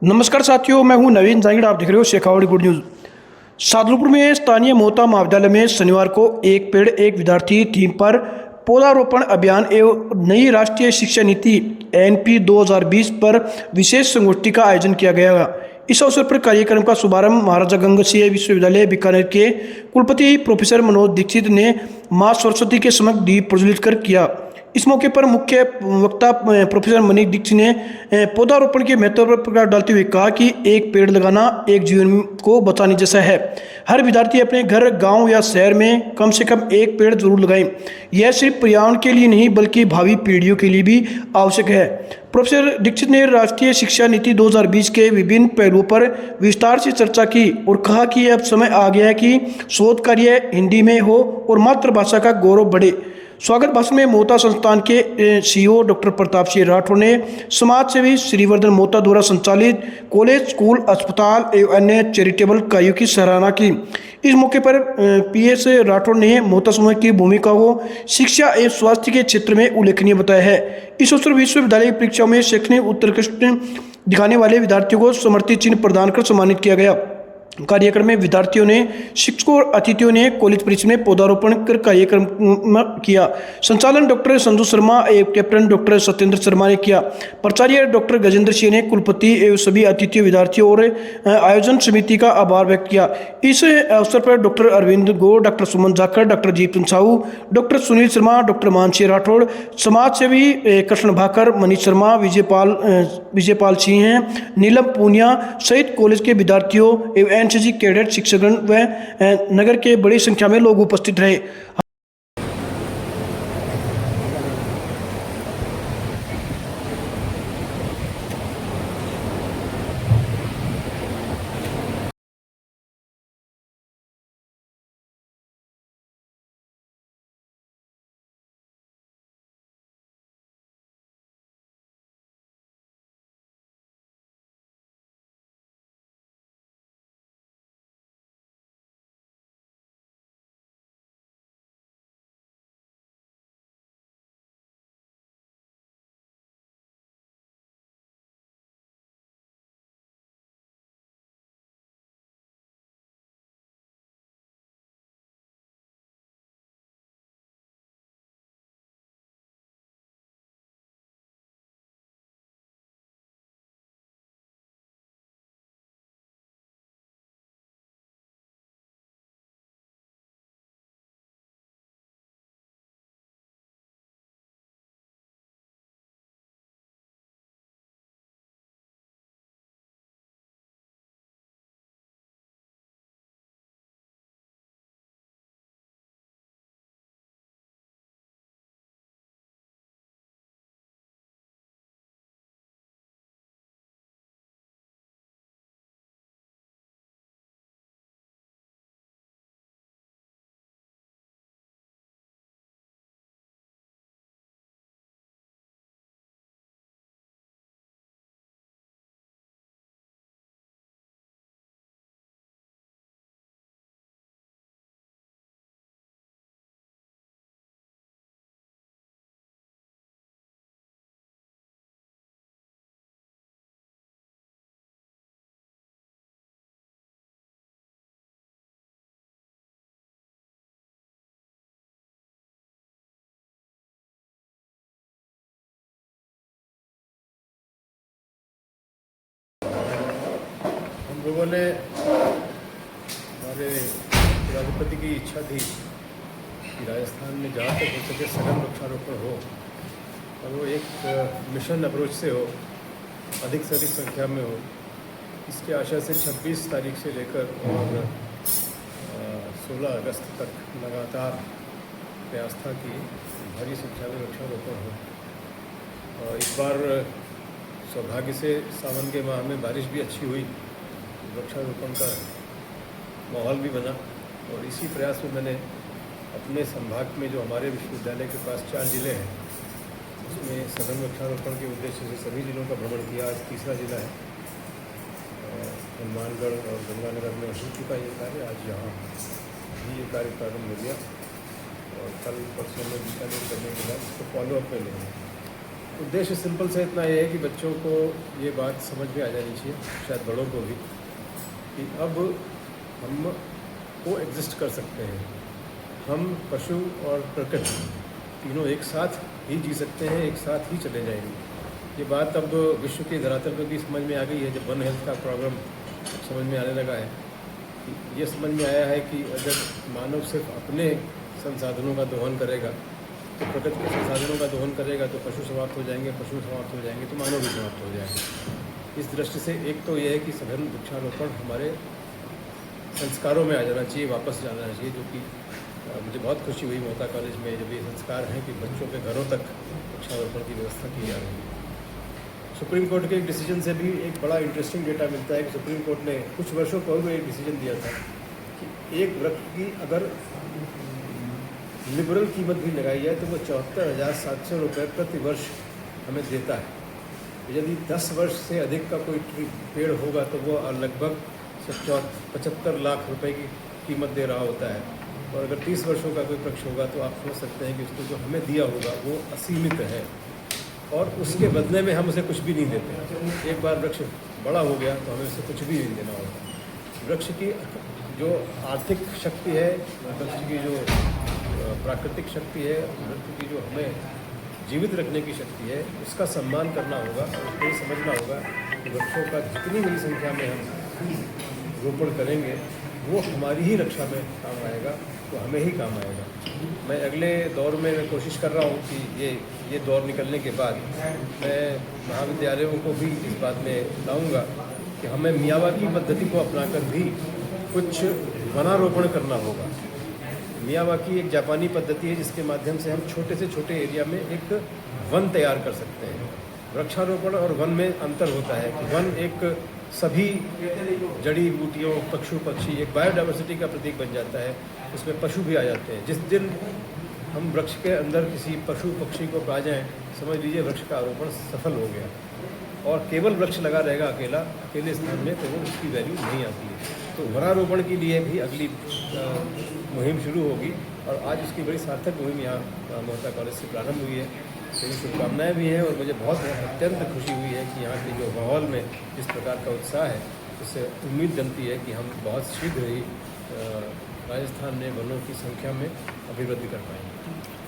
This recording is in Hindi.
नमस्कार साथियों, मैं हूं नवीन जांगड़। आप देख रहे हो शेखावाटी गुड न्यूज़। सादुलपुर में स्थानीय मोहता महाविद्यालय में शनिवार को एक पेड़ एक विद्यार्थी थीम पर पौधारोपण अभियान एवं नई राष्ट्रीय शिक्षा नीति एनपी 2020 पर विशेष संगोष्ठी का आयोजन किया गया। इस अवसर पर कार्यक्रम का शुभारंभ महाराजा गंगा सिंह विश्वविद्यालय बीकानेर के कुलपति प्रोफेसर मनोज दीक्षित ने मां सरस्वती के समक्ष दीप प्रज्वलित कर किया। इस मौके पर मुख्य वक्ता प्रोफेसर मनीष दीक्षित ने पौधारोपण के महत्व पर प्रकाश डालते हुए कहा कि एक पेड़ लगाना एक जीवन को बचाने जैसा है। हर विद्यार्थी अपने घर, गांव या शहर में कम से कम एक पेड़ जरूर लगाएं। यह सिर्फ पर्यावरण के लिए नहीं बल्कि भावी पीढ़ियों के लिए भी आवश्यक है। प्रोफेसर दीक्षित ने राष्ट्रीय शिक्षा नीति 2020 के विभिन्न पहलुओं पर विस्तार से चर्चा की और कहा कि अब समय आ गया है कि शोध कार्य हिंदी में हो और मातृभाषा का गौरव बढ़े। स्वागत भाषण में मोहता संस्थान के सीईओ डॉक्टर प्रताप सिंह राठौर ने समाज सेवी श्रीवर्धन मोहता द्वारा संचालित कॉलेज, स्कूल, अस्पताल एवं अन्य चैरिटेबल कार्यों की सराहना की। इस मौके पर पीएस राठौर ने मोहता समूह की भूमिका को शिक्षा एवं स्वास्थ्य के क्षेत्र में उल्लेखनीय बताया है। इस अवसर विश्वविद्यालय परीक्षाओं में शैक्षणिक उत्कृष्ट दिखाने वाले विद्यार्थियों को स्मृति चिन्ह प्रदान कर सम्मानित किया गया। कार्यक्रम में विद्यार्थियों ने, शिक्षकों और अतिथियों ने कॉलेज परिसर में पौधारोपण कर कार्यक्रम किया। संचालन डॉक्टर संजू शर्मा एवं कैप्टन डॉक्टर सत्येंद्र शर्मा ने किया। प्राचार्य डॉक्टर गजेंद्र सिंह ने कुलपति एवं सभी अतिथियों, विद्यार्थियों और आयोजन समिति का आभार व्यक्त किया। इस अवसर पर doctor Arvind Gaur, doctor Suman Jakhar, doctor Jeetan Sahu, doctor Sunil Sharma, doctor Mansingh Rathore, समाज सेवी कृष्ण भाकर, मनीष शर्मा, विजयपाल सिंह, नीलम पूनिया सहित कॉलेज के विद्यार्थियों एवं एनसीसी कैडेट, शिक्षकगण व नगर के बड़ी संख्या में लोग उपस्थित रहे। हम लोगों ने, हमारे राष्ट्रपति की इच्छा थी कि राजस्थान में जहाँ तक हो सके सघन वृक्षारोपण हो और वो एक मिशन अप्रोच से हो, अधिक से अधिक संख्या में हो। इसके आशा से 26 तारीख से लेकर और 16 अगस्त तक लगातार प्रयास था कि भारी संख्या में वृक्षारोपण हो। इस बार सौभाग्य से सावन के माह में बारिश भी अच्छी हुई, वृक्षारोपण का माहौल भी बना। और इसी प्रयास में मैंने अपने संभाग में जो हमारे विश्वविद्यालय के पास 4 जिले हैं उसमें सघन वृक्षारोपण के उद्देश्य से सभी जिलों का भ्रमण किया। आज तीसरा जिला है, हनुमानगढ़ और गंगानगर में हो चुका ये कार्य। आज यहाँ भी ये कार्य प्रारंभ हो गया और कल परसों में बीकानेर करने के बाद इसको फॉलोअप में लेंगे। उद्देश्य सिंपल से इतना ये है कि बच्चों को ये बात समझ में आ जानी चाहिए, शायद बड़ों को भी, कि अब हम को एग्जिस्ट कर सकते हैं। हम पशु और प्रकृति तीनों एक साथ ही जी सकते हैं, एक साथ ही चले जाएंगे। ये बात अब विश्व के धरातल पर भी समझ में आ गई है। जब वन हेल्थ का प्रोग्राम समझ में आने लगा है, ये समझ में आया है कि अगर मानव सिर्फ अपने संसाधनों का दोहन करेगा, तो प्रकृति के संसाधनों का दोहन करेगा तो पशु समाप्त हो जाएंगे, पशु समाप्त हो जाएंगे तो मानव भी समाप्त हो जाएंगे। इस दृष्टि से एक तो यह है कि सघन वृक्षारोपण हमारे संस्कारों में आ जाना चाहिए, वापस जाना चाहिए, जो कि मुझे बहुत खुशी हुई मोहता कॉलेज में जब ये संस्कार हैं कि बच्चों के घरों तक वृक्षारोपण की व्यवस्था की जा रही है। सुप्रीम कोर्ट के एक डिसीजन से भी एक बड़ा इंटरेस्टिंग डेटा मिलता है कि सुप्रीम कोर्ट ने कुछ वर्षों पूर्व एक डिसीजन दिया था कि एक वृक्ष की अगर लिबरल कीमत भी लगाई जाए तो वो 74,700 रुपये प्रति वर्ष हमें देता है। यदि 10 वर्ष से अधिक का कोई पेड़ होगा तो वो लगभग 75 लाख रुपए की कीमत दे रहा होता है, और अगर 30 वर्षों का कोई वृक्ष होगा तो आप समझ सकते हैं कि उसको जो हमें दिया होगा वो असीमित है, और उसके बदले में हम उसे कुछ भी नहीं देते। एक बार वृक्ष बड़ा हो गया तो हमें उसे कुछ भी नहीं देना होगा। वृक्ष की जो आर्थिक शक्ति है, वृक्ष की जो प्राकृतिक शक्ति है, वृक्ष की जो हमें जीवित रखने की शक्ति है, उसका सम्मान करना होगा और उसको ये समझना होगा कि वृक्षों का जितनी बड़ी संख्या में हम रोपण करेंगे वो हमारी ही रक्षा में काम आएगा, तो हमें ही काम आएगा। मैं अगले दौर में मैं कोशिश कर रहा हूँ कि ये दौर निकलने के बाद मैं महाविद्यालयों को भी इस बात में लाऊंगा कि हमें मियावाकी पद्धति को अपनाकर भी कुछ वनारोपण करना होगा। मियावाकी एक जापानी पद्धति है जिसके माध्यम से हम छोटे से छोटे एरिया में एक वन तैयार कर सकते हैं। वृक्षारोपण और वन में अंतर होता है। वन एक सभी जड़ी बूटियों, पशु पक्षी, एक बायोडाइवर्सिटी का प्रतीक बन जाता है, उसमें पशु भी आ जाते हैं। जिस दिन हम वृक्ष के अंदर किसी पशु पक्षी को पा जाएं, समझ लीजिए वृक्ष का आरोपण सफल हो गया, और केवल वृक्ष लगा रहेगा अकेले स्थान में, तो वो उसकी वैल्यू नहीं आती है। तो वनारोपण के लिए भी अगली मुहिम शुरू होगी, और आज उसकी बड़ी सार्थक मुहिम यहाँ मोहता कॉलेज से प्रारंभ हुई है। मेरी शुभकामनाएँ भी हैं, और मुझे बहुत अत्यंत खुशी हुई है कि यहाँ के जो माहौल में जिस प्रकार का उत्साह है, उससे उम्मीद बनती है कि हम बहुत शीघ्र ही राजस्थान में वनों की संख्या में अभिवृद्धि कर पाएंगे।